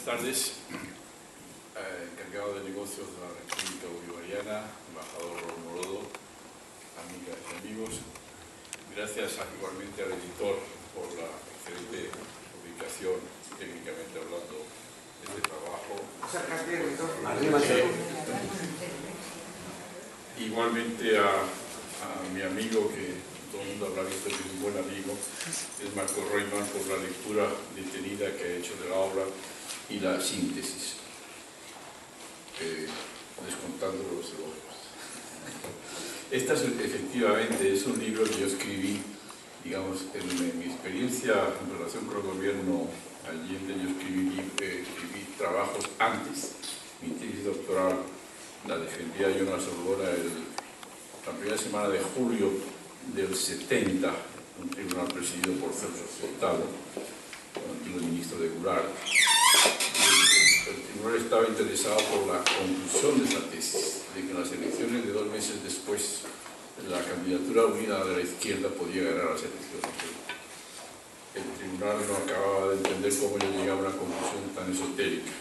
tardes. Encargado de negocios de la República Bolivariana, embajador Morodo, amigas y amigos. Gracias igualmente al editor por la excelente publicación, técnicamente hablando, de este trabajo. Igualmente a mi amigo, que todo el mundo habrá visto que es un buen amigo, es Marco Reumann, por la lectura detenida que ha hecho de la obra y la síntesis, descontando los elogios. Esta efectivamente es un libro que yo escribí, digamos, en mi experiencia en relación con el gobierno Allende. Yo escribí trabajos antes. Mi tesis doctoral la defendía yo en la Sorbona la primera semana de julio del 70, un tribunal presidido por Celso Sotalo, el antiguo ministro de Goulart. El tribunal estaba interesado por la conclusión de esa tesis, de que en las elecciones de 2 meses después la candidatura unida de la izquierda podía ganar las elecciones. El tribunal no acababa de entender cómo yo llegaba a una conclusión tan esotérica.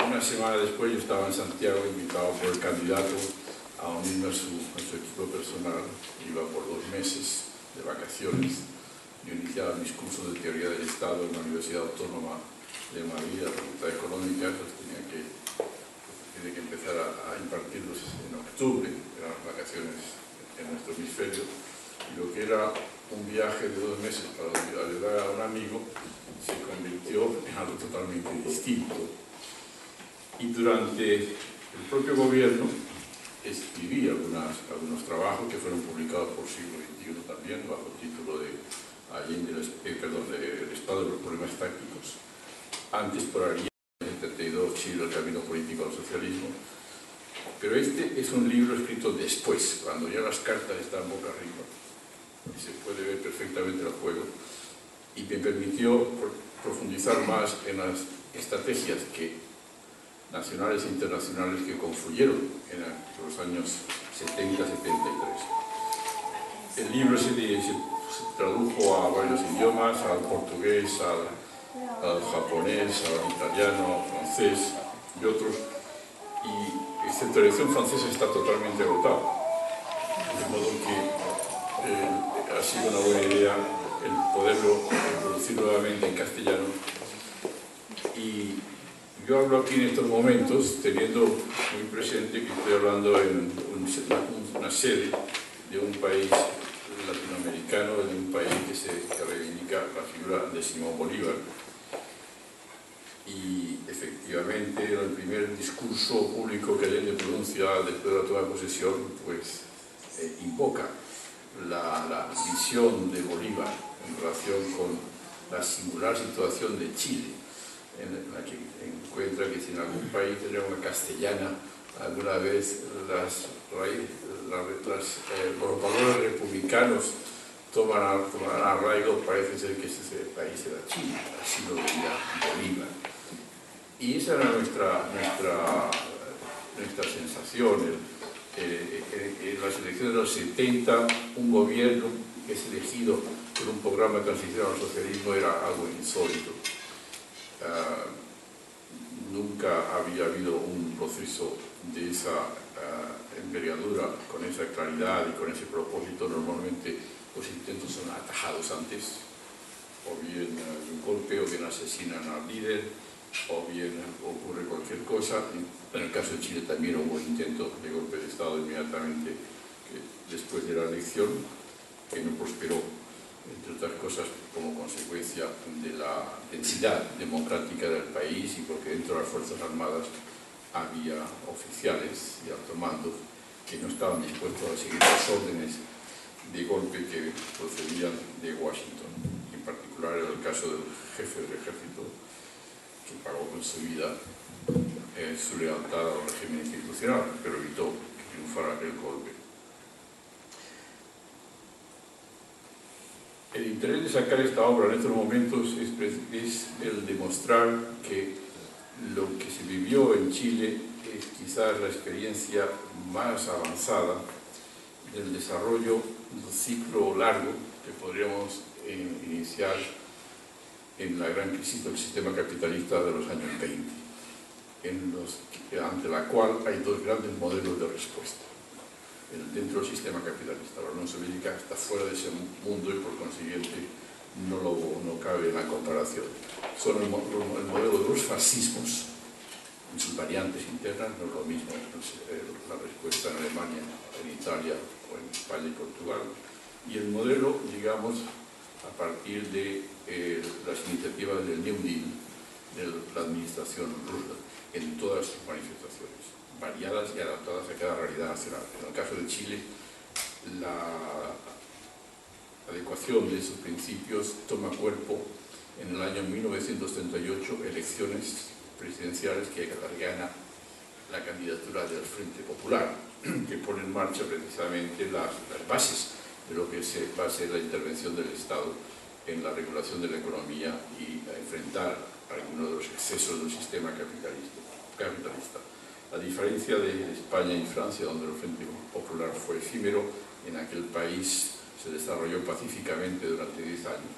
Una semana después yo estaba en Santiago, invitado por el candidato a unirme a su equipo personal. Iba por 2 meses de vacaciones. Yo iniciaba mis cursos de teoría del Estado en la Universidad Autónoma de Madrid, la Facultad Económica. Pues tenía que empezar a impartirlos en octubre, eran las vacaciones en nuestro hemisferio, y lo que era un viaje de 2 meses para ayudar a un amigo se convirtió en algo totalmente distinto. Y durante el propio gobierno escribí algunos trabajos que fueron publicados por Siglo XXI también, bajo el título de el Estado de los Problemas Tácticos. Antes, por Allende, en el 72, Chile, el camino político al socialismo. Pero este es un libro escrito después, cuando ya las cartas están boca arriba, y se puede ver perfectamente el juego, y me permitió profundizar más en las estrategias nacionales e internacionales que confluyeron en los años 70-73. El libro se tradujo a varios idiomas, al portugués, al japonés, al italiano, al francés y otros, y excepto la edición francesa está totalmente agotada, de modo que ha sido una buena idea el poderlo producir nuevamente en castellano. Y yo hablo aquí en estos momentos teniendo muy presente que estoy hablando en una sede de un país latinoamericano, de un país que reivindica la figura de Simón Bolívar. Y efectivamente el primer discurso público que Allende pronuncia después de la toma de posesión, pues invoca la visión de Bolívar en relación con la singular situación de Chile, en la que encuentra que si en algún país de lengua castellana alguna vez los valores republicanos tomarán arraigo, parece ser que ese país era Chile, así lo veía Bolívar. Y esa era nuestra sensación. En las elecciones de los 70, un gobierno que es elegido por un programa de transición al socialismo era algo insólito. Nunca había habido un proceso de esa envergadura, con esa claridad y con ese propósito. Normalmente los intentos son atajados antes, o bien un golpe, o bien asesinan al líder, o bien ocurre cualquier cosa. En el caso de Chile también hubo un intento de golpe de Estado inmediatamente después de la elección, que no prosperó, entre otras cosas como consecuencia de la densidad democrática del país y porque dentro de las Fuerzas Armadas había oficiales y alto mando que no estaban dispuestos a seguir las órdenes de golpe que procedían de Washington. En particular era el caso del jefe del ejército, que pagó con su vida su lealtad al régimen institucional, pero evitó que triunfara el golpe. El interés de sacar esta obra en estos momentos es el demostrar que lo que se vivió en Chile es quizás la experiencia más avanzada del desarrollo de un ciclo largo que podríamos iniciar en la gran crisis del sistema capitalista de los años 20, ante la cual hay dos grandes modelos de respuesta. Dentro del sistema capitalista, la Unión Soviética está fuera de ese mundo y por consiguiente no cabe en la comparación. Son el modelo de los fascismos, en sus variantes internas, no es lo mismo la respuesta en Alemania, en Italia o en España y Portugal, y el modelo, digamos, a partir de las iniciativas del New Deal de la administración rusa en todas sus manifestaciones, variadas y adaptadas a cada realidad nacional. En el caso de Chile, la adecuación de esos principios toma cuerpo en el año 1938, elecciones presidenciales que gana la candidatura del Frente Popular, que pone en marcha precisamente las bases de lo que va a ser la intervención del Estado en la regulación de la economía y a enfrentar algunos de los excesos del sistema capitalista. A diferencia de España y Francia, donde el Frente Popular fue efímero, en aquel país se desarrolló pacíficamente durante 10 años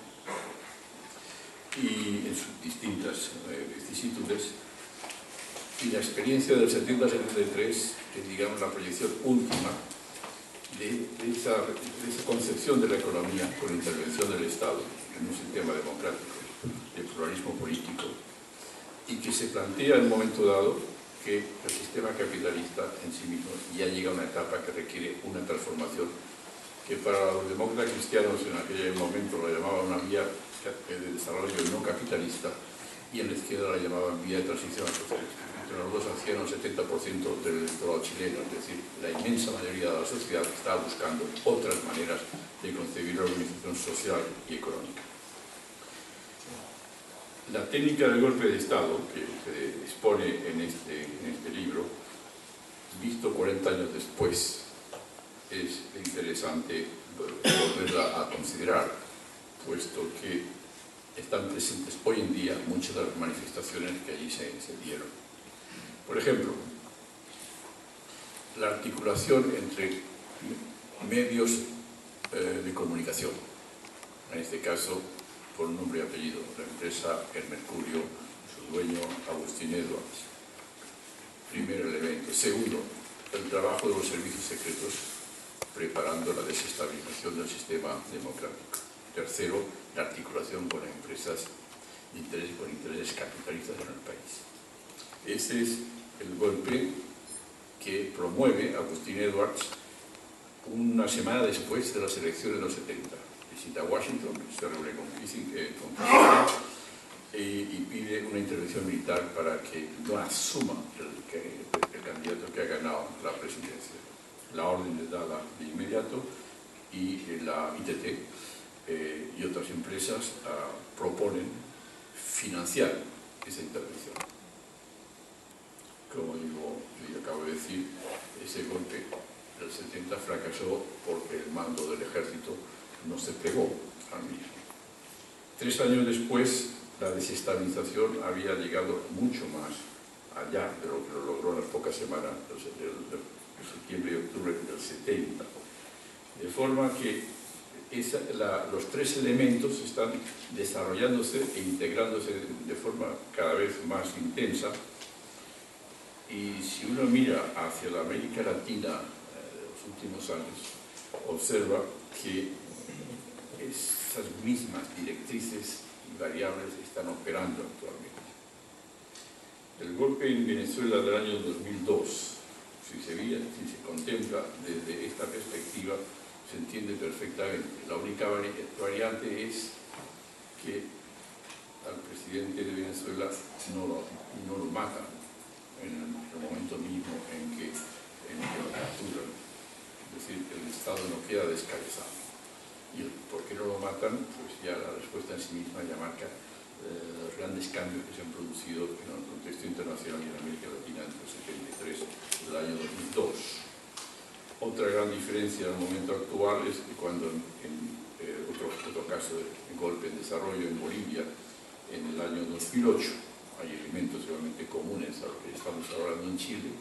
y en sus distintas vicisitudes. Y la experiencia del 70-73 es, digamos, la proyección última de esa concepción de la economía con intervención del Estado en un sistema democrático de pluralismo político, y que se plantea en un momento dado que el sistema capitalista en sí mismo ya llega a una etapa que requiere una transformación que para los demócratas cristianos en aquel momento lo llamaban una vía de desarrollo no capitalista, y en la izquierda la llamaban vía de transición al socialismo. Entre los dos hacían el 70% del electorado chileno, es decir, la inmensa mayoría de la sociedad estaba buscando otras maneras de concebir la organización social y económica. La técnica del golpe de Estado que se expone en este libro, visto 40 años después, es interesante volverla a considerar, puesto que están presentes hoy en día muchas de las manifestaciones que allí se dieron. Por ejemplo, la articulación entre medios de comunicación, en este caso por nombre y apellido, la empresa El Mercurio, su dueño Agustín Edwards. Primer elemento. Segundo, el trabajo de los servicios secretos preparando la desestabilización del sistema democrático. Tercero, la articulación con empresas de interés, con intereses capitalistas en el país. Ese es el golpe que promueve Agustín Edwards una semana después de las elecciones de los 70. Visita Washington, se reúne con Kissinger y pide una intervención militar para que no asuma el candidato que ha ganado la presidencia. La orden es dada de inmediato y la ITT y otras empresas proponen financiar esa intervención. Como acabo de decir, ese golpe del 70 fracasó porque el mando del ejército no se plegó al mismo. 3 años después, la desestabilización había llegado mucho más allá de lo que lo logró en las pocas semanas de septiembre y octubre del 70. De forma que los tres elementos están desarrollándose e integrándose de forma cada vez más intensa. Y si uno mira hacia la América Latina de los últimos años, observa que esas mismas directrices y variables están operando actualmente. El golpe en Venezuela del año 2002, si se contempla desde esta perspectiva, se entiende perfectamente. La única variante es que al presidente de Venezuela no lo matan en el momento mismo en que lo capturan. Es decir, el Estado no queda descabezado. ¿Y por qué no lo matan? Pues ya la respuesta en sí misma ya marca los grandes cambios que se han producido en el contexto internacional y en América Latina entre el 73 y el año 2002. Otra gran diferencia en el momento actual es que cuando en otro caso de golpe en desarrollo en Bolivia, en el año 2008, hay elementos realmente comunes a lo que estamos hablando en Chile,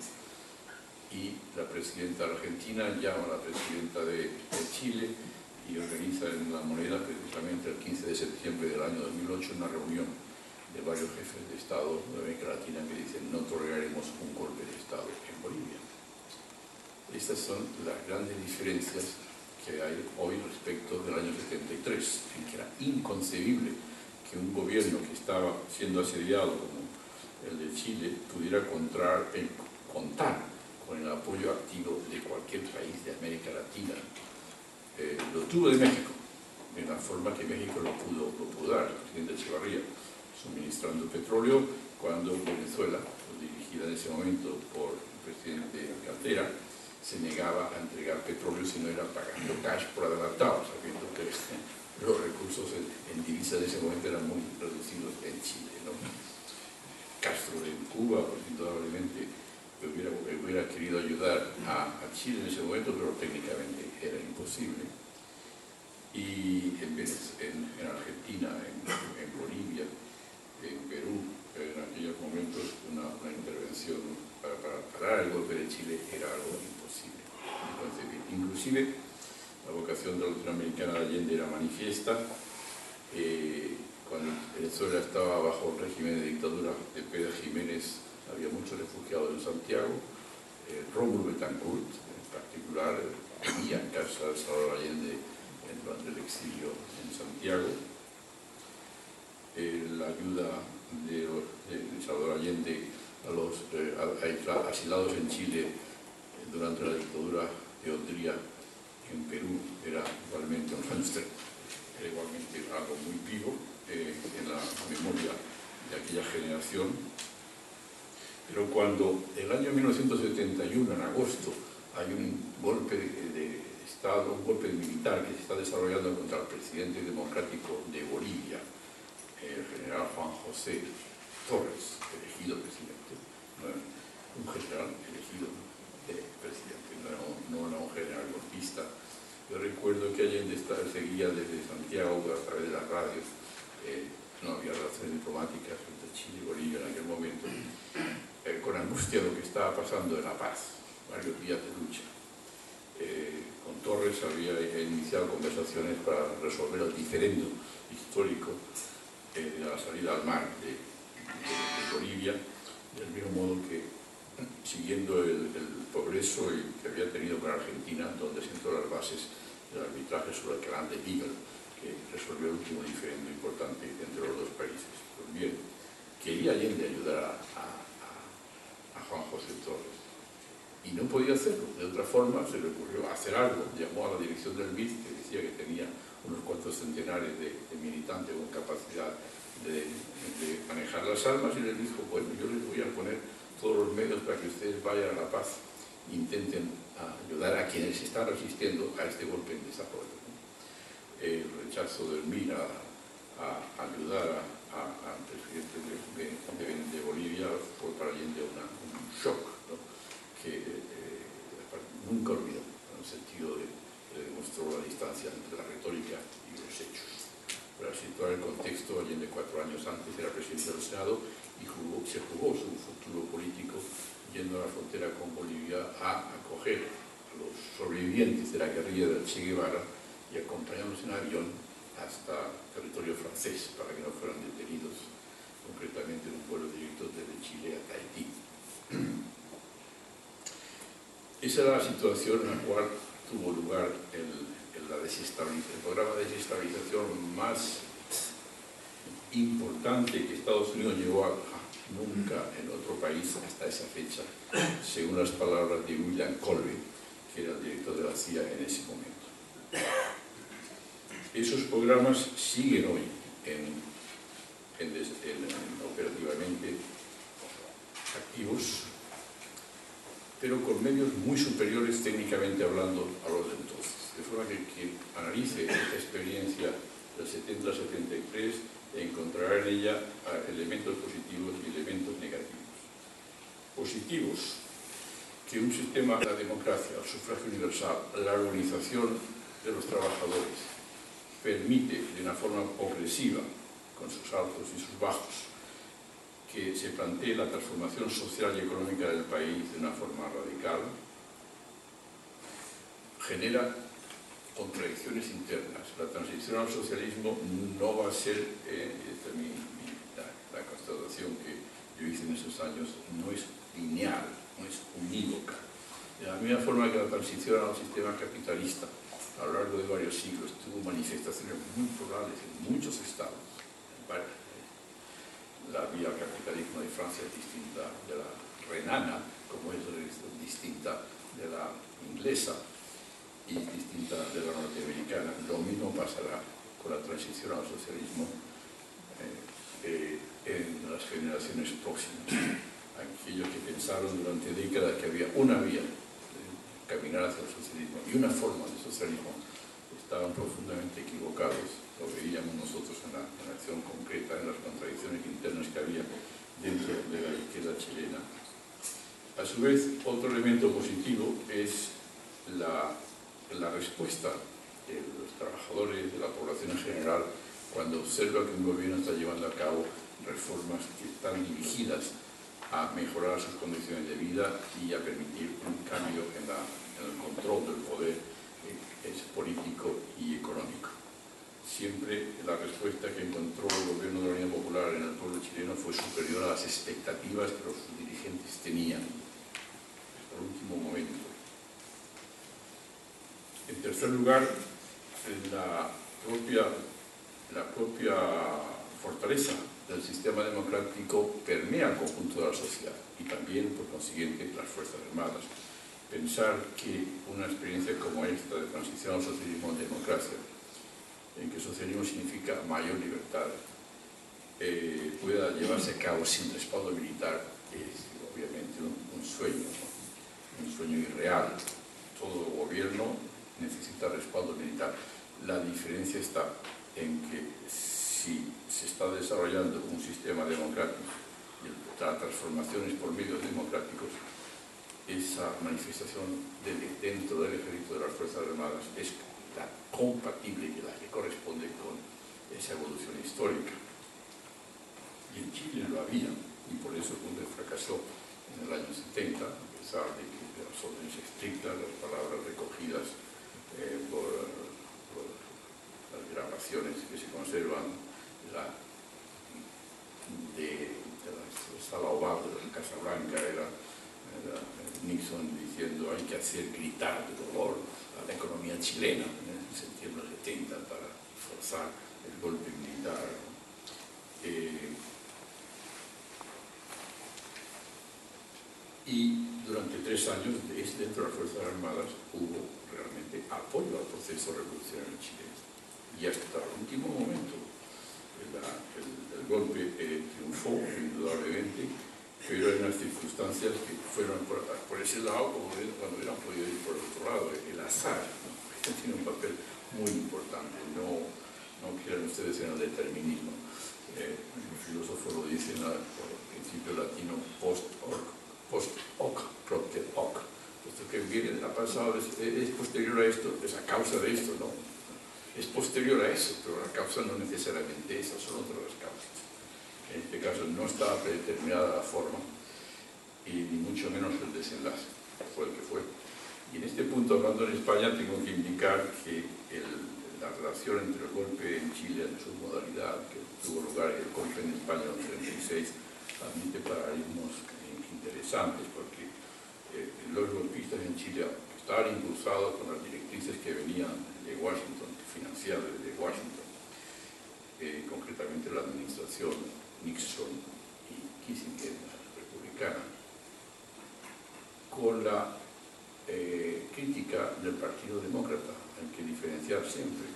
y la presidenta argentina llama a la presidenta de Chile y organiza en La Moneda, precisamente el 15 de septiembre del año 2008, una reunión de varios jefes de Estado de América Latina que dicen: no toleraremos un golpe de Estado en Bolivia. Estas son las grandes diferencias que hay hoy respecto del año 73, en que era inconcebible que un gobierno que estaba siendo asediado como el de Chile pudiera contar con el apoyo activo de cualquier país de América Latina. Lo tuvo de México, de la forma que México lo pudo dar, el presidente Echevarría, suministrando petróleo cuando Venezuela, dirigida en ese momento por el presidente Caldera, se negaba a entregar petróleo si no era pagando cash por adelantado, sabiendo que los recursos en divisa de ese momento eran muy reducidos en Chile, ¿no? Castro en Cuba, pues indudablemente hubiera querido ayudar a Chile en ese momento, pero técnicamente era imposible. Y en Argentina, en Bolivia, en Perú, en aquellos momentos una intervención para parar el golpe de Chile era algo imposible. Inclusive la vocación de la latinoamericana de Allende era manifiesta. Cuando Venezuela estaba bajo el régimen de dictadura de Pedro Jiménez, había muchos refugiados en Santiago. Rómulo Betancourt, en particular, vivía en casa de Salvador Allende durante el exilio en Santiago. La ayuda de Salvador Allende a los asilados en Chile durante la dictadura de Odría en Perú era igualmente un hámster, era igualmente algo muy vivo en la memoria de aquella generación. Pero cuando el año 1971, en agosto, hay un golpe de Estado, un golpe militar que se está desarrollando contra el presidente democrático de Bolivia, el general Juan José Torres, elegido presidente, un general elegido presidente, no era un general golpista. Yo recuerdo que Allende seguía desde Santiago a través de las radios, no había relaciones diplomáticas entre Chile y Bolivia en aquel momento, con angustia lo que estaba pasando en La Paz, varios días de lucha. Con Torres había iniciado conversaciones para resolver el diferendo histórico de la salida al mar de Bolivia, del mismo modo que siguiendo el progreso que había tenido con Argentina, donde sentó las bases del arbitraje sobre el canal de Beagle, que resolvió el último diferendo importante entre los dos países. Pues bien, quería Allende ayudar a Juan José Torres y no podía hacerlo. De otra forma se le ocurrió hacer algo. Llamó a la dirección del MIT, que decía que tenía unos cuantos centenares de militantes con capacidad de manejar las armas, y les dijo: bueno, yo les voy a poner todos los medios para que ustedes vayan a La Paz e intenten ayudar a quienes están resistiendo a este golpe en desarrollo. El rechazo del MIR a ayudar al presidente de Bolivia fue para Allende un shock, ¿no? Que nunca olvidó, en el sentido de demostró la distancia entre la retórica y los hechos. Para situar el contexto, Allende 4 años antes era presidente del Senado y se jugó su futuro político yendo a la frontera con Bolivia a acoger a los sobrevivientes de la guerrilla del Che Guevara y acompañarlos en avión hasta territorio francés para que no fueran detenidos, concretamente en un vuelo directo desde Chile a Tahití. Esa era la situación en la cual tuvo lugar el programa de desestabilización más importante que Estados Unidos llevó a nunca en otro país hasta esa fecha, según las palabras de William Colby, que era el director de la CIA en ese momento. Esos programas siguen hoy operativamente activos, pero con medios muy superiores técnicamente hablando a los de entonces. De forma que quien analice esta experiencia del 70-73 encontrará en ella elementos positivos y elementos negativos. Positivos: que un sistema de la democracia, el sufragio universal, la organización de los trabajadores permite de una forma progresiva, con sus altos y sus bajos, que se plantee la transformación social y económica del país de una forma radical, genera contradicciones internas. La transición al socialismo no va a ser, esta es la constatación que yo hice en esos años, no es lineal, no es unívoca. De la misma forma que la transición al sistema capitalista a lo largo de varios siglos tuvo manifestaciones muy plurales en muchos estados. La vía al capitalismo de Francia es distinta de la renana, como es distinta de la inglesa y distinta de la norteamericana. Lo mismo pasará con la transición al socialismo en las generaciones próximas. Aquellos que pensaron durante décadas que había una vía caminar hacia el socialismo y una forma de socialismo estaban profundamente equivocados. Lo veíamos nosotros en la acción concreta, en las contradicciones internas que había dentro de la izquierda chilena. A su vez, otro elemento positivo es la respuesta de los trabajadores, de la población en general, cuando observa que un gobierno está llevando a cabo reformas que están dirigidas a mejorar sus condiciones de vida y a permitir un cambio en el control del poder político y económico. Siempre la respuesta que encontró el gobierno de la Unidad Popular en el pueblo chileno fue superior a las expectativas que los dirigentes tenían hasta el último momento. En tercer lugar, la propia fortaleza del sistema democrático permea el conjunto de la sociedad y también, por consiguiente, las Fuerzas Armadas. Pensar que una experiencia como esta de transición al socialismo en democracia, en que socialismo significa mayor libertad, pueda llevarse a cabo sin respaldo militar, es obviamente un sueño, ¿no? Un sueño irreal. Todo gobierno necesita respaldo militar. La diferencia está en que si se está desarrollando un sistema democrático y las transformaciones por medios democráticos, esa manifestación dentro del ejército de las Fuerzas Armadas es la compatible y la que corresponde con esa evolución histórica. Y en Chile lo había, y por eso cuando fracasó en el año 70, a pesar de que las órdenes estrictas, las palabras recogidas por las grabaciones que se conservan de la sala oval de la Casa Blanca, era Nixon diciendo hay que hacer gritar de dolor a la economía chilena en septiembre del 70 para forzar el golpe militar. Y durante 3 años dentro de las Fuerzas Armadas hubo realmente apoyo al proceso revolucionario chileno. Y hasta el último momento el golpe triunfó indudablemente, pero en unas circunstancias que fueron por ese lado como cuando hubieran podido ir por el otro lado, el azar, ¿no? Este tiene un papel muy importante, no crean ustedes en el determinismo. El filósofo lo dice en el principio latino post hoc propter hoc. Esto que viene del pasado es posterior a esto, es a causa de esto, ¿no? Es posterior a eso, pero la causa no necesariamente esa, son otras las causas. En este caso no estaba predeterminada la forma y ni mucho menos el desenlace, fue el que fue. Y en este punto, hablando en España, tengo que indicar que la relación entre el golpe en Chile, en su modalidad, que tuvo lugar y el golpe en España en el 36, admite paradigmas interesantes, porque los golpistas en Chile estaban impulsados con las directrices que venían de Washington, financiadas desde Washington, concretamente la administración Nixon y Kissinger, republicana, con la crítica del Partido Demócrata. Hay que diferenciar siempre.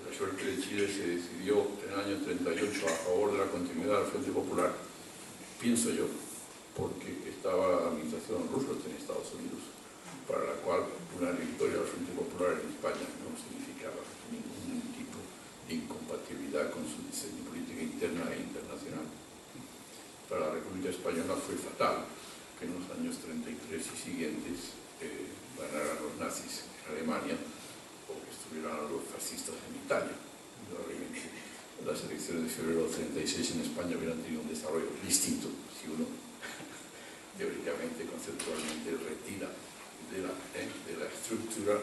La suerte de Chile se decidió en el año 38 a favor de la continuidad del Frente Popular, pienso yo, porque estaba la administración Roosevelt en Estados Unidos, para la cual una victoria del Frente Popular en España no significaba ningún tipo de incompatibilidad con su diseño política interna e internacional. Para la República Española fue fatal que en los años 33 y siguientes ganaran los nazis en Alemania o que estuvieran los fascistas en Italia. Probablemente las elecciones de febrero del 36 en España hubieran tenido un desarrollo distinto si uno teóricamente, conceptualmente retira de la estructura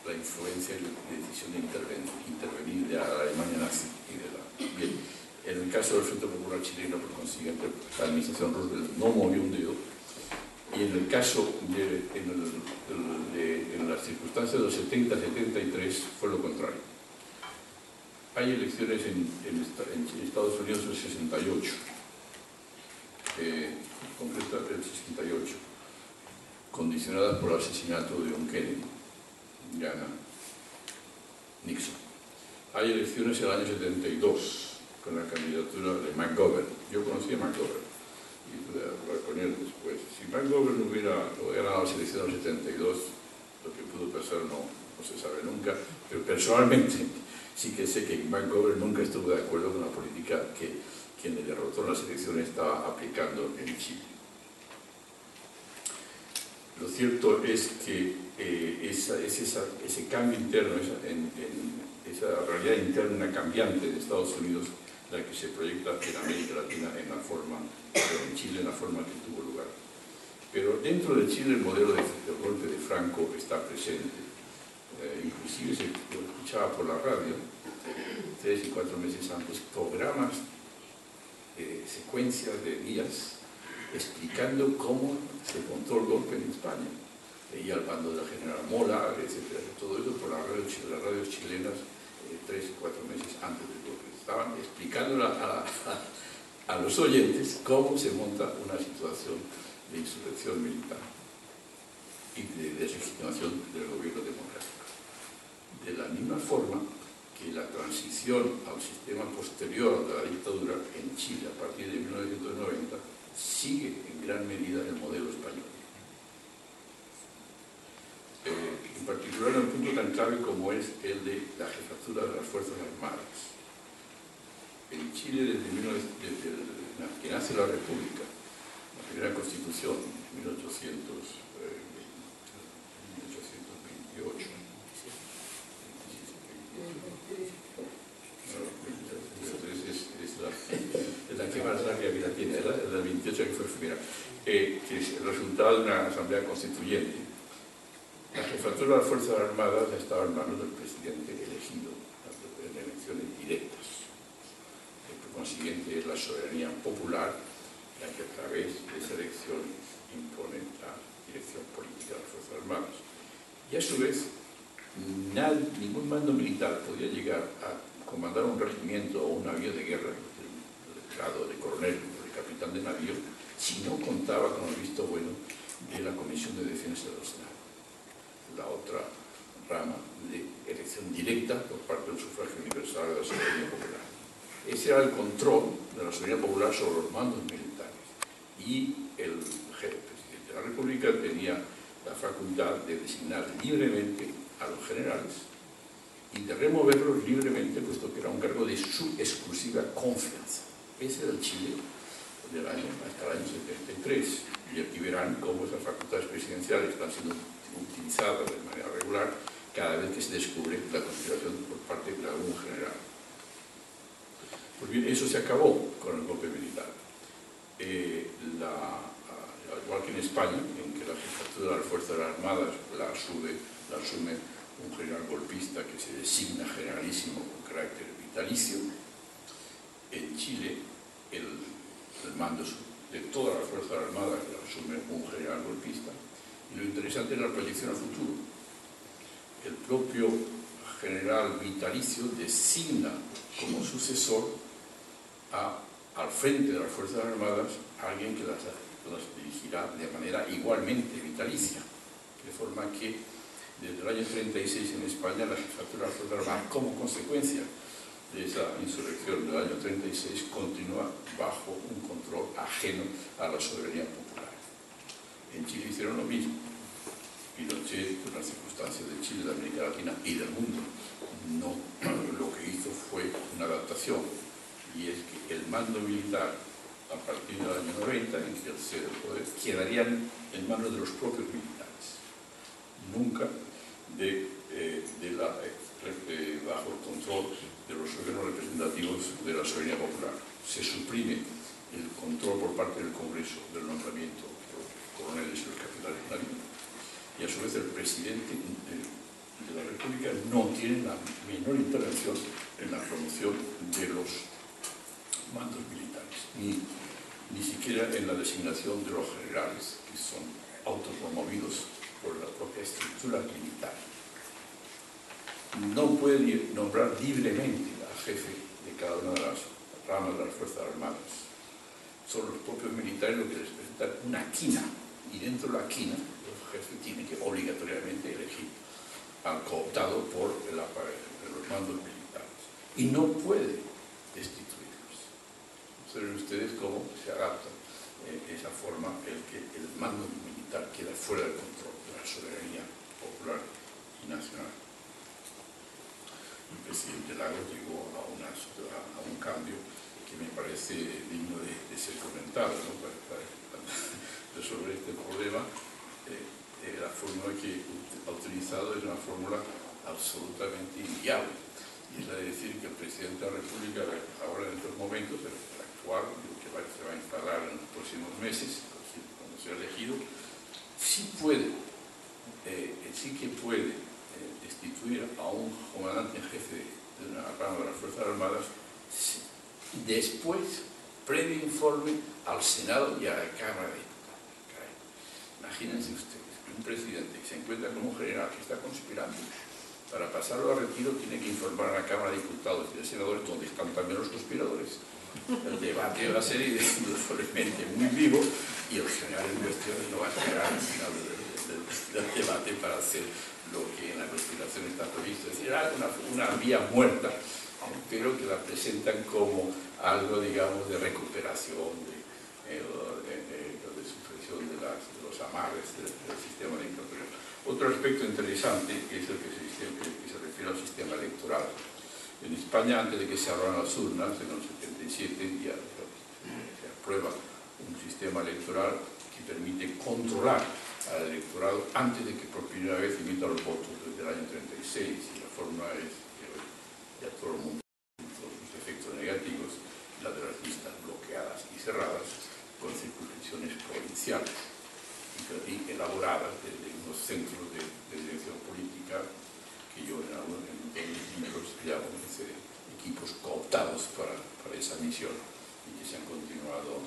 la influencia y la decisión de intervenir de la Alemania nazi y de la... Bien, en el caso del Frente Popular Chileno, por consiguiente, la administración Roosevelt no movió un dedo, y en el caso en las circunstancias de los 70-73 fue lo contrario. Hay elecciones en Estados Unidos en el 68, concretamente el 68, condicionadas por el asesinato de John Kennedy. Gana Nixon. Hay elecciones en el año 72 con la candidatura de McGovern. Yo conocí a McGovern y pude hablar con él después. Si McGovern no hubiera ganado las elecciones en el 72, lo que pudo pasar no se sabe nunca, pero personalmente sí que sé que McGovern nunca estuvo de acuerdo con la política que quien le derrotó en las elecciones estaba aplicando en Chile. Lo cierto es que ese cambio interno, esa realidad interna cambiante de Estados Unidos, la que se proyecta en América Latina en Chile en la forma que tuvo lugar. Pero dentro de Chile el modelo del golpe de Franco está presente. Inclusive se escuchaba por la radio, 3 y 4 meses antes, programas, secuencias de días explicando cómo se montó el golpe en España. Leía al bando de la general Mola, etcétera, todo eso por las radios chilenas 3 y 4 meses antes del golpe. Estaban explicando a los oyentes cómo se monta una situación de insurrección militar y de deslegitimación del gobierno democrático. De la misma forma que la transición al sistema posterior de la dictadura en Chile a partir de 1990 sigue en gran medida el modelo español. En particular en un punto tan clave como es el de la jefatura de las Fuerzas Armadas. En Chile, desde que nace la República, la primera Constitución, 1828, es la que más larga vida tiene, es la del 28 que fue primera, que es el resultado de una asamblea constituyente. La jefatura de las Fuerzas Armadas estaba en manos del presidente elegido en elecciones directas. Por consiguiente, es la soberanía popular la que a través de esa elección impone la dirección política de las Fuerzas Armadas. Y a su vez, ningún mando militar podía llegar a comandar un regimiento o un navío de guerra, el grado de coronel o de capitán de navío, si no contaba con el visto bueno de la Comisión de Defensa del Senado, la otra rama de elección directa por parte del sufragio universal de la soberanía popular. Ese era el control de la soberanía popular sobre los mandos militares. Y el presidente de la República tenía la facultad de designar libremente a los generales y de removerlos libremente, puesto que era un cargo de su exclusiva confianza. Ese era el Chile hasta el año 73. Y aquí verán cómo esas facultades presidenciales están siendo utilizadas de manera regular cada vez que se descubre la conspiración por parte de algún general. Pues bien, eso se acabó con el golpe militar. Al igual que en España, en que la jefatura de las Fuerzas Armadas la asume un general golpista que se designa generalísimo con carácter vitalicio, en Chile el mando de todas las Fuerzas Armadas la asume un general golpista. Y lo interesante es la proyección al futuro. El propio general vitalicio designa como sucesor al frente de las Fuerzas Armadas a alguien que las dirigirá de manera igualmente vitalicia. De forma que desde el año 36 en España la jefatura de las Fuerzas Armadas, como consecuencia de esa insurrección del año 36, continúa bajo un control ajeno a la soberanía popular. En Chile hicieron lo mismo. Pinochet, por las circunstancias de Chile, de América Latina y del mundo, lo que hizo fue una adaptación, y es que el mando militar, a partir del año 90, en que el cede el poder, quedarían en manos de los propios militares, nunca bajo el control de los órganos representativos de la soberanía popular. Se suprime el control por parte del Congreso del nombramiento de los coroneles y los capitanes de navío, y a su vez el presidente de la República no tienen la menor intervención en la promoción de los mandos militares, ni siquiera en la designación de los generales, que son autopromovidos por la propia estructura militar. No puede nombrar libremente al jefe de cada una de las ramas de las Fuerzas Armadas. Son los propios militares los que les presentan una quina, y dentro de la quina el jefe tiene que obligatoriamente elegir al cooptado por los mandos militares. Y no puede destituirlos. Observen ustedes cómo se adapta esa forma el que el mando militar queda fuera del control de la soberanía popular y nacional. El presidente Lagos llegó a un cambio que me parece digno de ser comentado, ¿no? Para resolver este problema. La fórmula que ha utilizado es una fórmula absolutamente inviable, y es la de decir que el presidente de la República, ahora en estos momentos, el actual, que se va a instalar en los próximos meses, cuando sea elegido, sí que puede destituir a un comandante en jefe de una rama de las Fuerzas Armadas después, previo informe al Senado y a la Cámara de Diputados. Imagínense ustedes que un presidente que se encuentra con un general que está conspirando, para pasarlo a retiro tiene que informar a la Cámara de Diputados y de senadores donde están también los conspiradores. El debate va a ser indudablemente muy vivo, y el general en cuestión no va a llegar al final del debate para hacer lo que en la conspiración está previsto, es decir, una vía muerta, pero que la presentan como algo, digamos, de recuperación, de supresión de los amarres del sistema dictatorial. Otro aspecto interesante es el que se refiere al sistema electoral. En España, antes de que se abran las urnas, en el 77, ya se aprueba un sistema electoral que permite controlar al electorado antes de que por primera vez emita los votos, desde el año 36, y la fórmula es que ya todo el mundo, todos los efectos negativos, la de las listas bloqueadas y cerradas con circunscripciones provinciales y elaboradas desde unos centros de dirección política que yo en mis libros llamo equipos cooptados para esa misión, y que se han continuado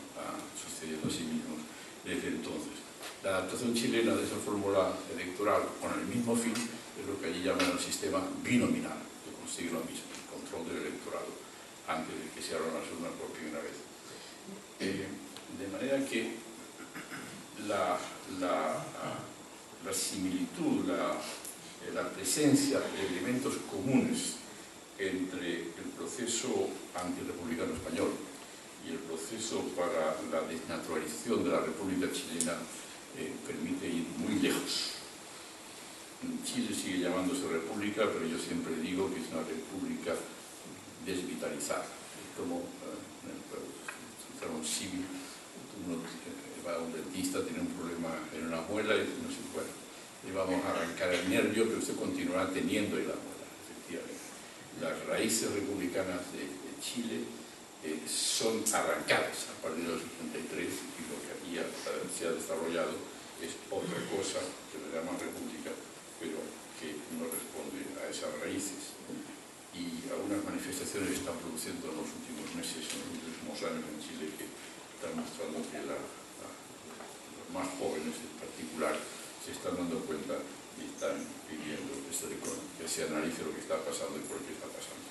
sucediendo a sí mismos desde entonces. La adaptación chilena de esa fórmula electoral con el mismo fin es lo que allí llaman el sistema binominal, que consigue lo mismo, el control del electorado antes de que se abran las urnas por primera vez. De manera que la similitud, la presencia de elementos comunes entre el proceso antirrepublicano español y el proceso para la desnaturalización de la República Chilena permite ir muy lejos. Chile sigue llamándose república, pero yo siempre digo que es una república desvitalizada. Es como un símil, uno va a un dentista, tiene un problema en una muela y no sé, bueno, le vamos a arrancar el nervio, pero usted continuará teniendo ahí la muela, efectivamente. Las raíces republicanas de Chile son arrancadas a partir de los 73, y lo que aquí se ha desarrollado es otra cosa que le llaman república, pero que no responde a esas raíces. Y algunas manifestaciones se están produciendo en los últimos meses, en los últimos años en Chile, que están mostrando que los más jóvenes en particular se están dando cuenta y están pidiendo que se analice lo que está pasando y por qué está pasando.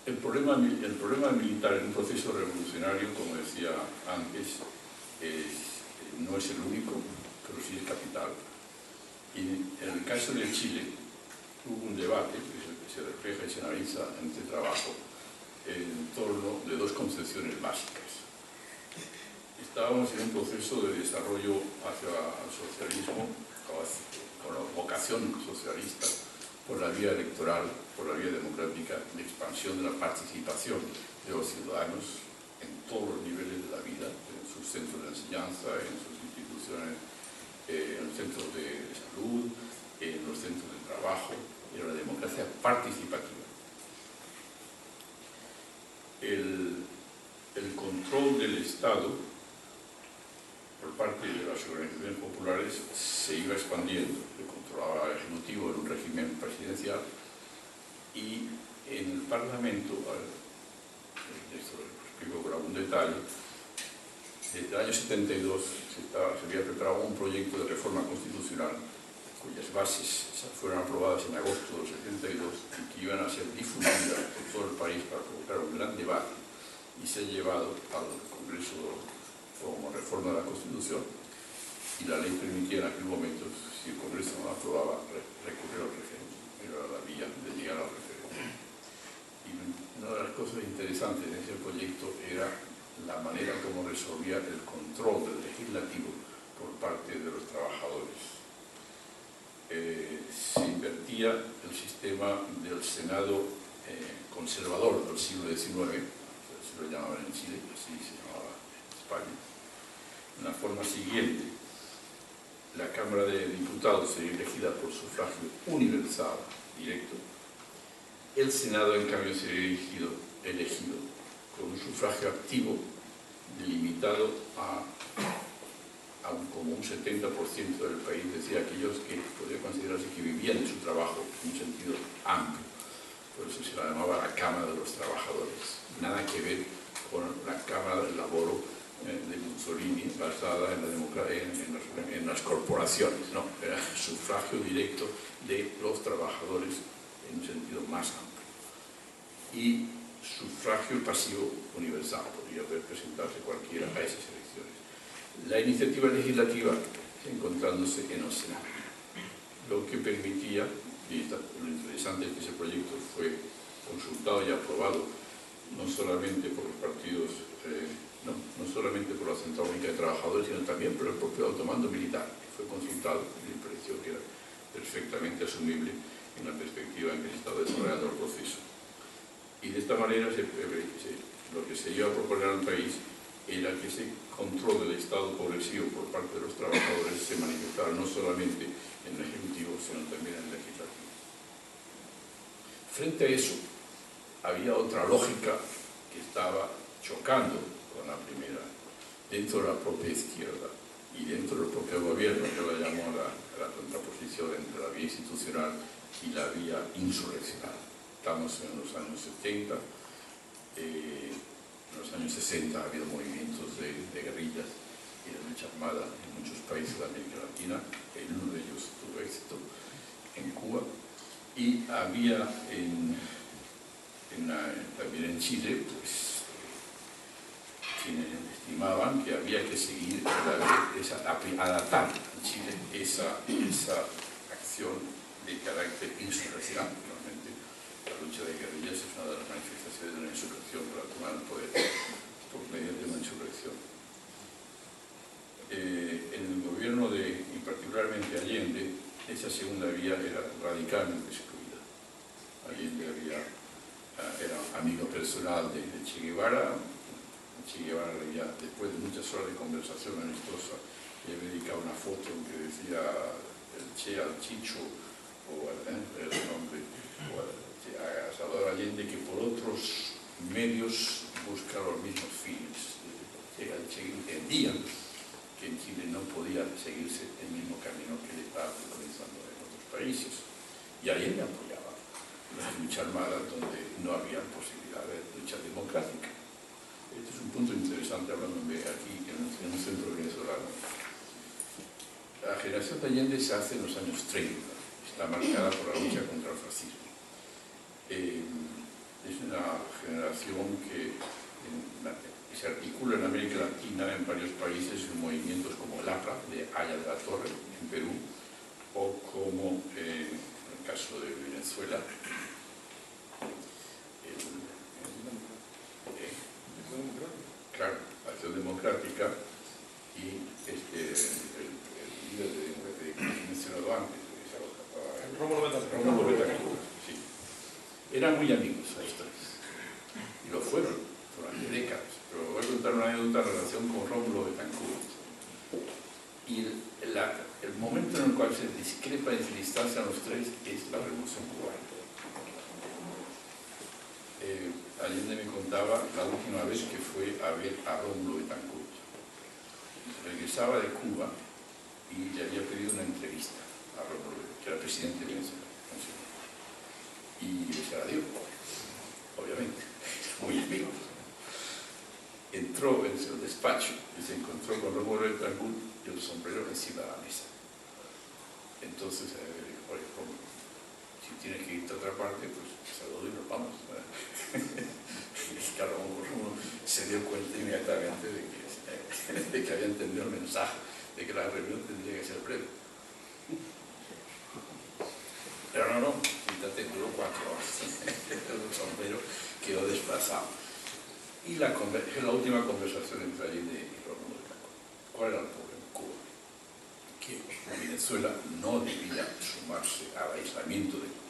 El problema militar en un proceso revolucionario, como decía antes, no es el único, pero sí es capital. Y en el caso de Chile hubo un debate que se refleja y se analiza en este trabajo en torno de dos concepciones básicas. Estábamos en un proceso de desarrollo hacia el socialismo, con la vocación socialista, por la vía electoral, por la vía democrática, de expansión de la participación de los ciudadanos en todos los niveles de la vida, en sus centros de enseñanza, en sus instituciones, en los centros de salud, en los centros de trabajo, en la democracia participativa. El control del Estado por parte de las organizaciones populares se iba expandiendo, se controlaba el Ejecutivo en un régimen presidencial y en el Parlamento, esto lo explico con algún detalle, desde el año 72 se había preparado un proyecto de reforma constitucional cuyas bases fueron aprobadas en agosto del 72 y que iban a ser difundidas por todo el país para provocar un gran debate y ser llevado al Congreso como reforma de la Constitución, y la ley permitía en aquel momento, si el Congreso no la aprobaba, recurrir al referéndum. Era la vía de llegar al referéndum. Y una de las cosas interesantes de ese proyecto era la manera como resolvía el control del legislativo por parte de los trabajadores. Se invertía el sistema del Senado conservador del siglo XIX, se lo llamaban en Chile, así se llamaba en España, de la forma siguiente: la Cámara de Diputados sería elegida por sufragio universal, directo. El Senado, en cambio, sería elegido con un sufragio activo limitado a como un 70% del país, decía, aquellos que podía considerarse que vivían de su trabajo en un sentido amplio. Por eso se la llamaba la Cámara de los Trabajadores. Nada que ver con la Cámara del Laboro de Mussolini, basada en las corporaciones. No, era sufragio directo de los trabajadores en un sentido más amplio. Y sufragio pasivo universal, podría presentarse cualquiera a esas elecciones. La iniciativa legislativa encontrándose en el Senado, lo que permitía, y lo interesante es que ese proyecto fue consultado y aprobado no solamente por los partidos, no solamente por la Central Única de Trabajadores, sino también por el propio alto-mando militar, que fue consultado y me pareció que era perfectamente asumible en la perspectiva en que se estaba desarrollando el proceso. Y de esta manera lo que se iba a proponer al país era que ese control del Estado progresivo por parte de los trabajadores se manifestara no solamente en el Ejecutivo, sino también en el Legislativo. Frente a eso, había otra lógica que estaba chocando con la primera, dentro de la propia izquierda y dentro del propio gobierno. Yo la llamo la contraposición entre la vía institucional y la vía insurreccional. Estamos en los años 70, en los años 60 ha habido movimientos de guerrillas y de lucha armada en muchos países de América Latina, en uno de ellos tuvo éxito en Cuba, y había también en Chile, pues, quienes estimaban que había que seguir, adaptar en Chile esa acción de carácter insurreccional. Realmente la lucha de guerrillas es una de las manifestaciones de una insurrección para tomar el poder por medio de una insurrección. En el gobierno y particularmente Allende, esa segunda vía era radicalmente excluida. Allende era amigo personal de Che Guevara. Che Guevara, después de muchas horas de conversación amistosa, le había dedicado una foto que decía el Che al Chicho, o el nombre, o a Salvador Allende, que por otros medios busca los mismos fines. Che entendía que en Chile no podía seguirse el mismo camino que le estaba preconizando en otros países. Y Allende apoyaba la lucha armada donde no había posibilidad de lucha democrática. Este es un punto interesante hablando aquí en un centro venezolano. La generación de Allende se hace en los años 30, está marcada por la lucha contra el fascismo. Es una generación que se articula en América Latina, en varios países, en movimientos como el APRA, de Aya de la Torre, en Perú, o como en el caso de Venezuela, claro, la Acción Democrática, y el líder que he mencionado antes, Rómulo Betancourt, sí. Eran muy amigos a estos tres, y lo fueron durante décadas. Pero voy a contar una anécdota en relación con Rómulo Betancourt. Y el momento en el cual se discrepa y se distancian los tres es la Revolución Cubana. Allende me contaba la última vez que fue a ver a Rómulo Betancourt. Regresaba de Cuba y le había pedido una entrevista a Rómulo, que era presidente de Venezuela. Y se la dio, obviamente, muy amigo. Entró en su despacho y se encontró con Rómulo Betancourt y el sombrero encima de la mesa. Entonces, oye, Rómulo, si tienes que irte a otra parte, pues saludo y nos vamos. Y claro, Rómulo se dio cuenta inmediatamente de que había entendido el mensaje, de que la reunión tendría que ser breve. Pero no, fíjate, duró 4 horas. El sombrero quedó desplazado. Y la última conversación entre Allende y Rómulo Betancourt. ¿Cuál era el problema en Cuba? Que Venezuela no debía sumarse al aislamiento de Cuba.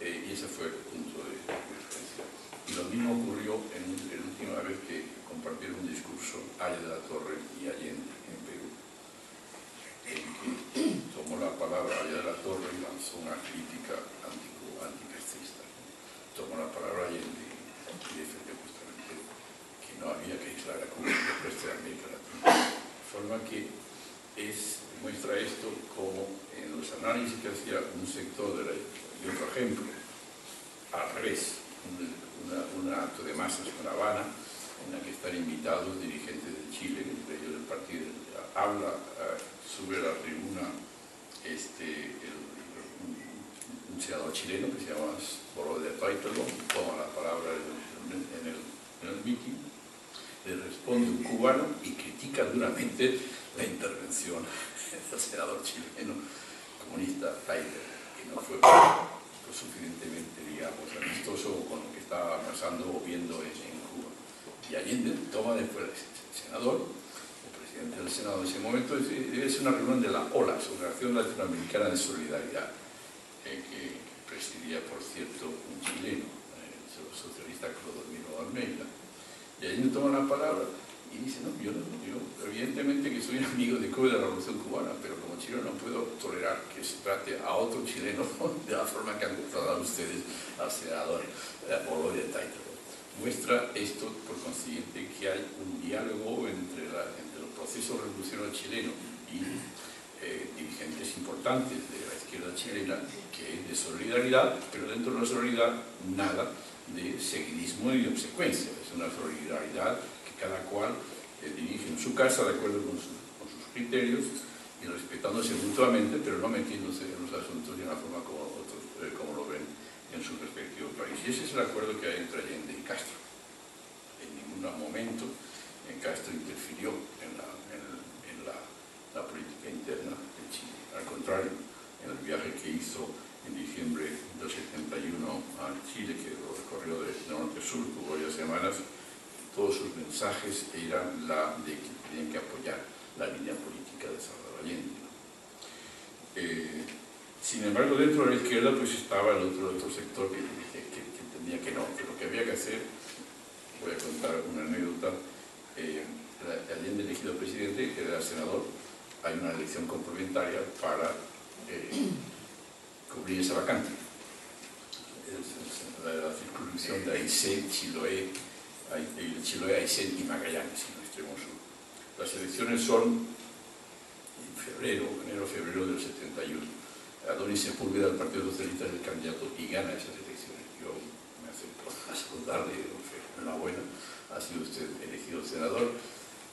Y ese fue el punto de referencia. Y lo mismo ocurrió en la última vez que compartieron un discurso Aya de la Torre y Allende en Perú, en que tomó la palabra Aya de la Torre y lanzó una crítica anticarcista. Tomó la palabra Allende y defendió justamente que no había que aislar a Cuba del resto de América Latina. De forma que muestra esto como en los análisis que hacía un sector de la... Y otro ejemplo, al revés, un acto de masas en La Habana, en la que están invitados dirigentes de Chile, entre ellos del partido, sube a la tribuna un senador chileno que se llama Bolo de Paitolo, toma la palabra en el mitin, le responde un cubano y critica duramente la intervención del senador chileno comunista Paitolo, que no fue suficientemente, digamos, amistoso con lo que estaba pasando o viendo en Cuba. Y Allende toma después el senador, el presidente del Senado en ese momento, es una reunión de la OLA, Asociación Latinoamericana de Solidaridad, que presidía, por cierto, un chileno, el socialista Clodomiro Almeida. Y Allende toma la palabra y dice, no, yo evidentemente que soy amigo de Cuba y de la Revolución Cubana, pero como chileno no puedo tolerar que se trate a otro chileno de la forma que han tratado ustedes al senador Bolo de Paitolo. Muestra esto, por consiguiente, que hay un diálogo entre los procesos revolucionarios chilenos y dirigentes importantes de la izquierda chilena, que es de solidaridad, pero dentro de la solidaridad nada de seguidismo y obsecuencia. Es una solidaridad que cada cual dirige en su casa de acuerdo con sus criterios y respetándose mutuamente, pero no metiéndose en los asuntos de una forma como otros como lo ven en su respectivo país. Y ese es el acuerdo que hay entre Allende y Castro. En ningún momento Castro interfirió en la política interna de Chile. Al contrario, en el viaje que hizo en diciembre del 71 a Chile, que lo recorrió de norte a sur por varias semanas, todos sus mensajes eran de que tenían que apoyar la línea política de Salvador Allende. Sin embargo, dentro de la izquierda pues estaba el otro sector que entendía que no, que lo que había que hacer, voy a contar una anécdota, Allende elegido presidente, que era senador, hay una elección complementaria para cubrir esa vacante. La circunscripción de Aysén, Chiloé, Aysén y Magallanes, en el extremo sur. Las elecciones son en enero-febrero del 71. Adonis Sepúlveda del Partido Socialista es el candidato y gana esas elecciones. Yo me acerco a saludarle, enhorabuena, ha sido usted elegido senador,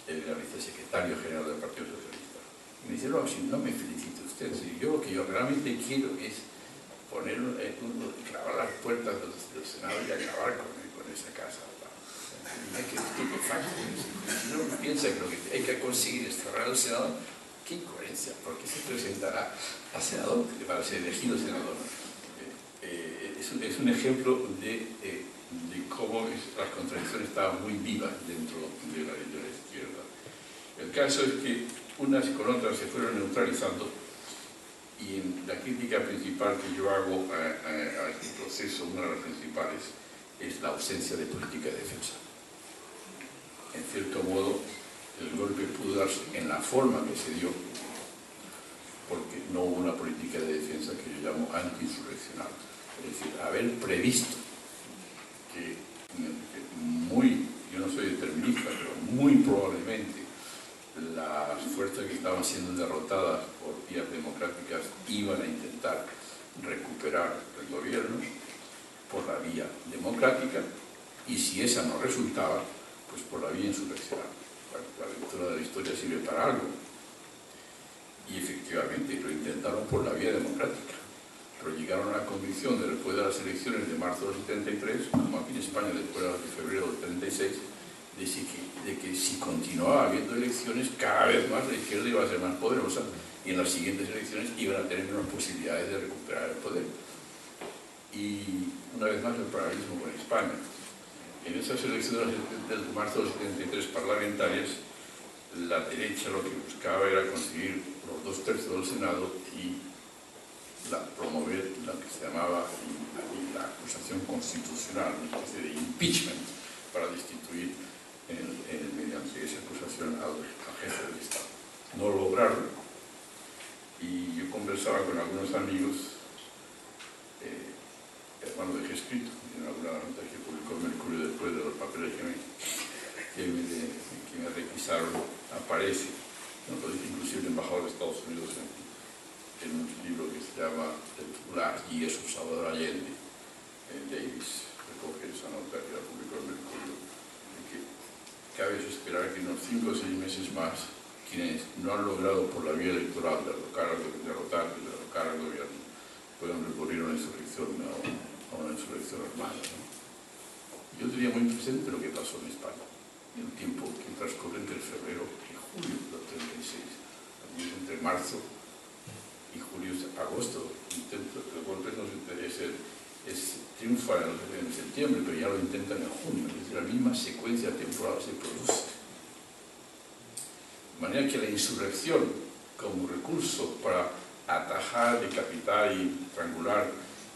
era vicesecretario general del Partido Socialista. Y me dice, no, si no me felicite usted, si yo lo que yo realmente quiero es clavar las puertas del Senado y acabar con esa casa. Hay que estupefacto. Si uno piensa que lo que hay que conseguir es cerrar el Senado, qué incoherencia, porque se presentará a senador para ser elegido senador. Es un ejemplo de cómo las contradicciones estaban muy vivas dentro de la izquierda. El caso es que unas con otras se fueron neutralizando y la crítica principal que yo hago a este proceso, una de las principales, es la ausencia de política de defensa. En cierto modo, el golpe pudo darse en la forma que se dio, porque no hubo una política de defensa que yo llamo antiinsurreccional. Es decir, haber previsto que yo no soy determinista, pero muy probablemente las fuerzas fuerzas que estaban siendo derrotadas por vías democráticas iban a intentar recuperar el gobierno por la vía democrática, y si esa no resultaba, pues por la vía insurreccional. Bueno, la lectura de la historia sirve para algo, y efectivamente lo intentaron por la vía democrática, pero llegaron a la convicción después de las elecciones de marzo del 73, como aquí en España después de las de febrero del 36, de que si continuaba habiendo elecciones, cada vez más la izquierda iba a ser más poderosa, y en las siguientes elecciones iban a tener menos posibilidades de recuperar el poder. Y una vez más el paralelismo con España. En esas elecciones del marzo del 73 parlamentarias, la derecha lo que buscaba era conseguir los 2/3 del Senado y promover lo que se llamaba la acusación constitucional, una especie de impeachment, para destituir mediante esa acusación al jefe del Estado. No lo lograron, y yo conversaba con algunos amigos, hermano de Jesucristo, en alguna nota que publicó Mercurio después de los papeles que me requisaron, aparece, ¿no? Lo dice inclusive el embajador de Estados Unidos en un libro que se llama El titular y eso, Salvador Allende, Davis recoge esa nota que la publicó en Mercurio, de que cabe esperar que en unos 5 o 6 meses más, quienes no han logrado por la vía electoral derrocar al gobierno, puedan recurrir a una insurrección, a una insurrección armada, ¿no? Yo tenía muy presente lo que pasó en España, en el tiempo que transcurre entre febrero y julio del 36, entre marzo y julio, agosto. El golpe no triunfa en septiembre, pero ya lo intentan en junio, es decir, la misma secuencia temporal se produce. De manera que la insurrección, como recurso para atajar, decapitar y estrangular,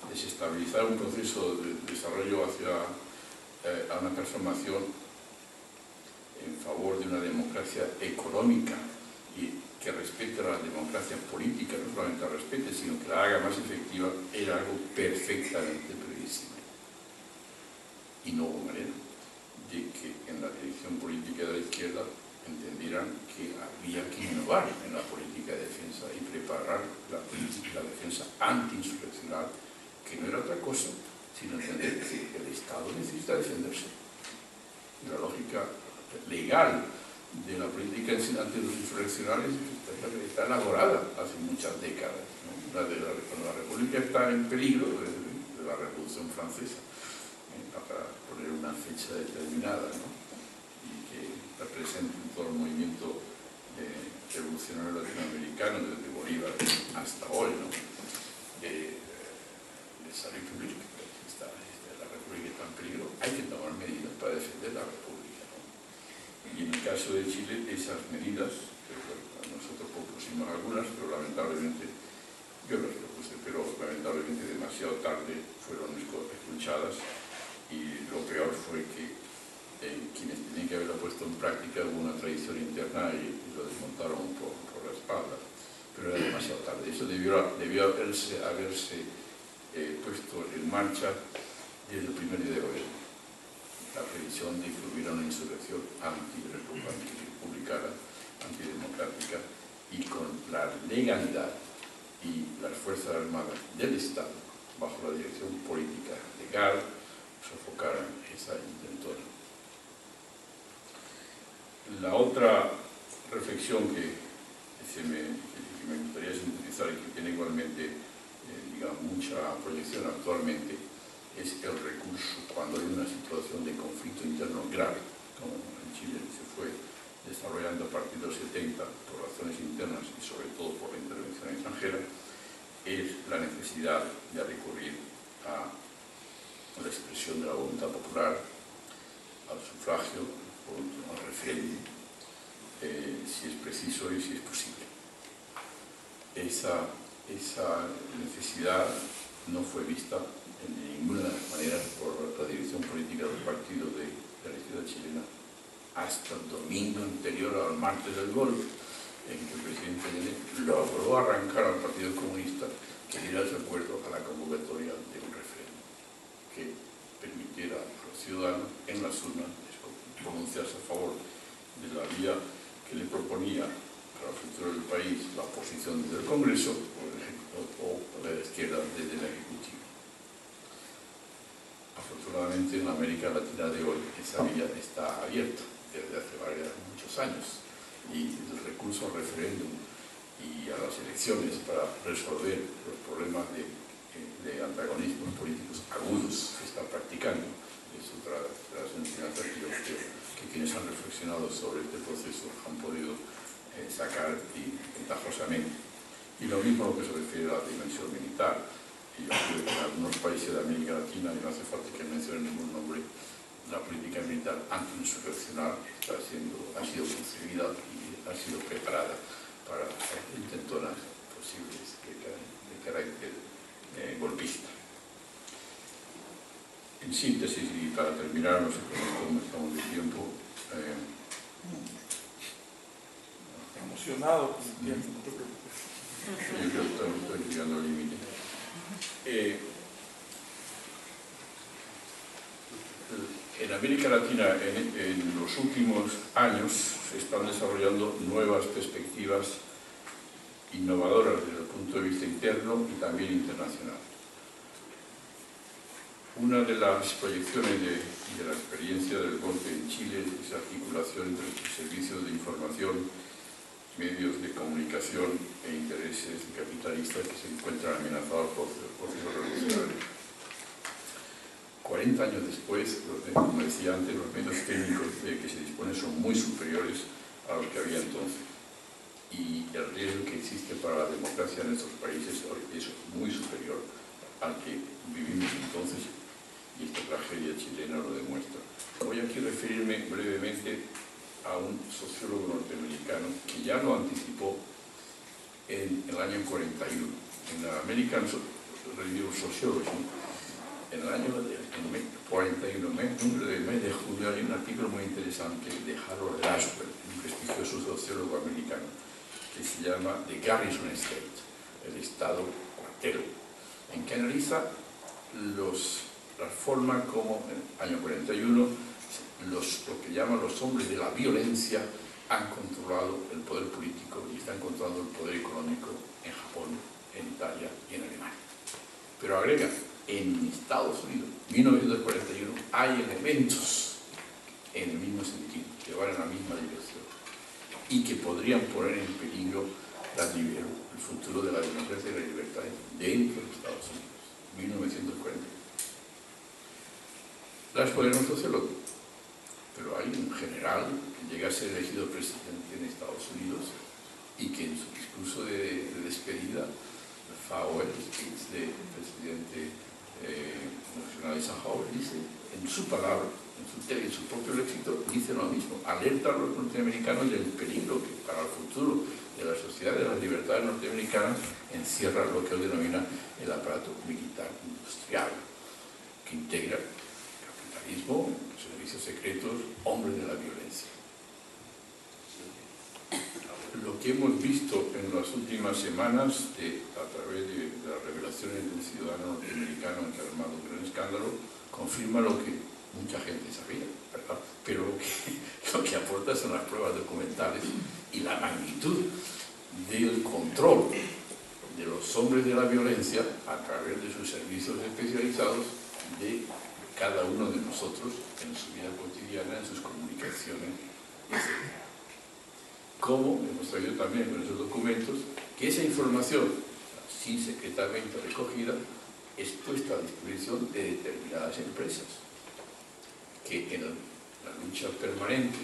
desestabilizar un proceso de desarrollo a una transformación en favor de una democracia económica y que respete a la democracia política, no solamente la respete, sino que la haga más efectiva, era algo perfectamente previsible. Y no hubo manera de que en la dirección política de la izquierda entendieran que había que innovar en la política de defensa y preparar la defensa anti-insurreccional, que no era otra cosa sino entender que el Estado necesita defenderse. Y la lógica legal de la política anti-insurreccional está elaborada hace muchas décadas, ¿no? Cuando la República está en peligro, de la Revolución Francesa, para poner una fecha determinada, ¿no? Y que está presente en todo el movimiento revolucionario latinoamericano, desde Bolívar hasta hoy, ¿no? Esa república, la república está en peligro, hay que tomar medidas para defender la república, ¿no? Y en el caso de Chile, esas medidas, nosotros propusimos algunas, pero lamentablemente, yo las propuse, pero lamentablemente demasiado tarde fueron escuchadas, y lo peor fue que quienes tenían que haberlo puesto en práctica hubo una traición interna y lo desmontaron por la espalda, pero era demasiado tarde. Eso debió haberse puesto en marcha desde el primer día de gobierno, la previsión de que hubiera una insurrección antirepublicana, antidemocrática, y con la legalidad y las Fuerzas Armadas del Estado, bajo la dirección política legal, sofocaran esa intentona. La otra reflexión que me gustaría sintetizar y que tiene igualmente mucha proyección actualmente es el recurso cuando hay una situación de conflicto interno grave, como en Chile se fue desarrollando a partir de los 70 por razones internas y sobre todo por la intervención extranjera, es la necesidad de recurrir a la expresión de la voluntad popular, al sufragio, al referéndum, si es preciso y si es posible. Esa necesidad no fue vista de ninguna de las maneras por la dirección política del partido de la izquierda chilena hasta el domingo anterior al martes del golpe, en que el presidente Allende logró arrancar al Partido Comunista que diera su acuerdo a la convocatoria de un referéndum que permitiera a los ciudadanos en las urnas pronunciarse a favor de la vía que le proponía Carlos futuro del país, la oposición desde el Congreso o la izquierda desde el Ejecutivo. Afortunadamente en la América Latina de hoy esa vía está abierta desde hace muchos años y el recurso al referéndum y a las elecciones para resolver los problemas de antagonismos políticos agudos que están practicando es otra de las enseñanzas que yo creo que quienes han reflexionado sobre este proceso han podido sacar ventajosamente. Y lo mismo lo que se refiere a la dimensión militar. Y yo creo que en algunos países de América Latina, y no hace falta que mencione ningún nombre, la política militar anti-insurreccional ha sido concebida y ha sido preparada para intentonas posibles de carácter golpista. En síntesis, y para terminar, no sé cómo estamos de tiempo. Emocionado con el tiempo, no te preocupes. Yo creo que estoy llegando al límite. En América Latina, en los últimos años, se están desarrollando nuevas perspectivas innovadoras desde el punto de vista interno y también internacional. Una de las proyecciones de la experiencia del golpe en Chile es la articulación entre servicios de información, medios de comunicación e intereses capitalistas que se encuentran amenazados por el proceso revolucionario. 40 años después, como decía antes, los medios técnicos de que se disponen son muy superiores a los que había entonces. Y el riesgo que existe para la democracia en estos países es muy superior al que vivimos entonces, y esta tragedia chilena lo demuestra. Voy aquí a referirme brevemente a un sociólogo norteamericano que ya lo anticipó en el año 41. En la American Review of Sociology, en el año 41, el mes de julio, hay un artículo muy interesante de Harold Laswell, un prestigioso sociólogo americano, que se llama The Garrison State, el estado cuartel, en que analiza la forma como en el año 41 lo que llaman los hombres de la violencia han controlado el poder político y están controlando el poder económico en Japón, en Italia y en Alemania. Pero agrega, en Estados Unidos, 1941, hay elementos en el mismo sentido, que van en la misma dirección y que podrían poner en peligro el futuro de la democracia y la libertad dentro de Estados Unidos, 1941. Laswell era un sociólogo, pero hay un general que llega a ser elegido presidente en Estados Unidos y que en su discurso de despedida, Fowler, el presidente nacional de San Paulo, dice, en su palabra, en su propio léxico, dice lo mismo, alerta a los norteamericanos del peligro que para el futuro de la sociedad de las libertades norteamericanas encierra lo que él denomina el aparato militar industrial, que integra capitalismo, servicios secretos, hombres de la violencia. Lo que hemos visto en las últimas semanas a través de las revelaciones de un ciudadano norteamericano que ha armado un gran escándalo confirma lo que mucha gente sabía, ¿verdad? Pero lo que aporta son las pruebas documentales y la magnitud del control de los hombres de la violencia a través de sus servicios especializados de cada uno de nosotros en su vida cotidiana, en sus comunicaciones, etc. Como hemos traído también con esos documentos, que esa información, así secretamente recogida, es puesta a disposición de determinadas empresas, que en la lucha permanente,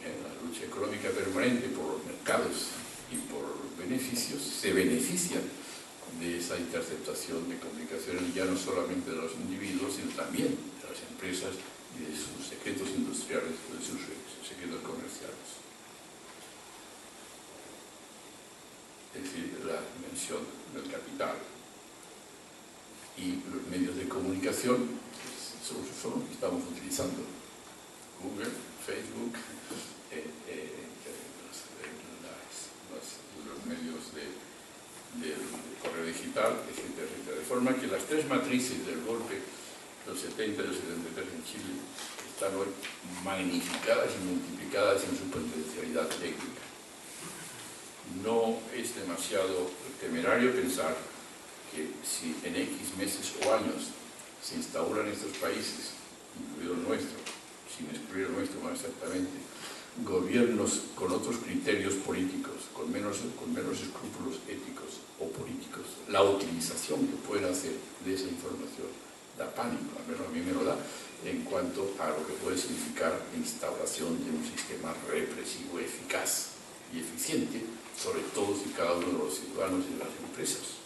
en la lucha económica permanente por los mercados y por los beneficios, se benefician de esa interceptación de comunicaciones ya no solamente de los individuos, sino también de las empresas y de sus secretos industriales, de sus secretos comerciales. Es decir, la dimensión del capital y los medios de comunicación son los que estamos utilizando. Google, Facebook, los medios del correo digital, etcétera, etcétera. De forma que las tres matrices del golpe de los 70 y los 73 en Chile están hoy magnificadas y multiplicadas en su potencialidad técnica. no es demasiado temerario pensar que si en X meses o años se instauran en estos países, incluido el nuestro, sin excluir el nuestro más exactamente, gobiernos con otros criterios políticos, con menos escrúpulos éticos o políticos, la utilización que pueden hacer de esa información da pánico, al menos a mí me lo da, en cuanto a lo que puede significar la instauración de un sistema represivo eficaz y eficiente sobre todos y cada uno de los ciudadanos y de las empresas.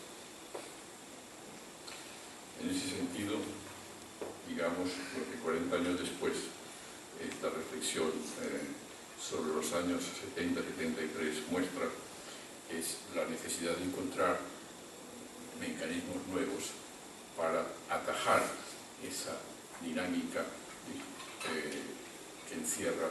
En ese sentido, digamos, lo que 40 años después, esta reflexión sobre los años 70-73 muestra es la necesidad de encontrar mecanismos nuevos para atajar esa dinámica que encierra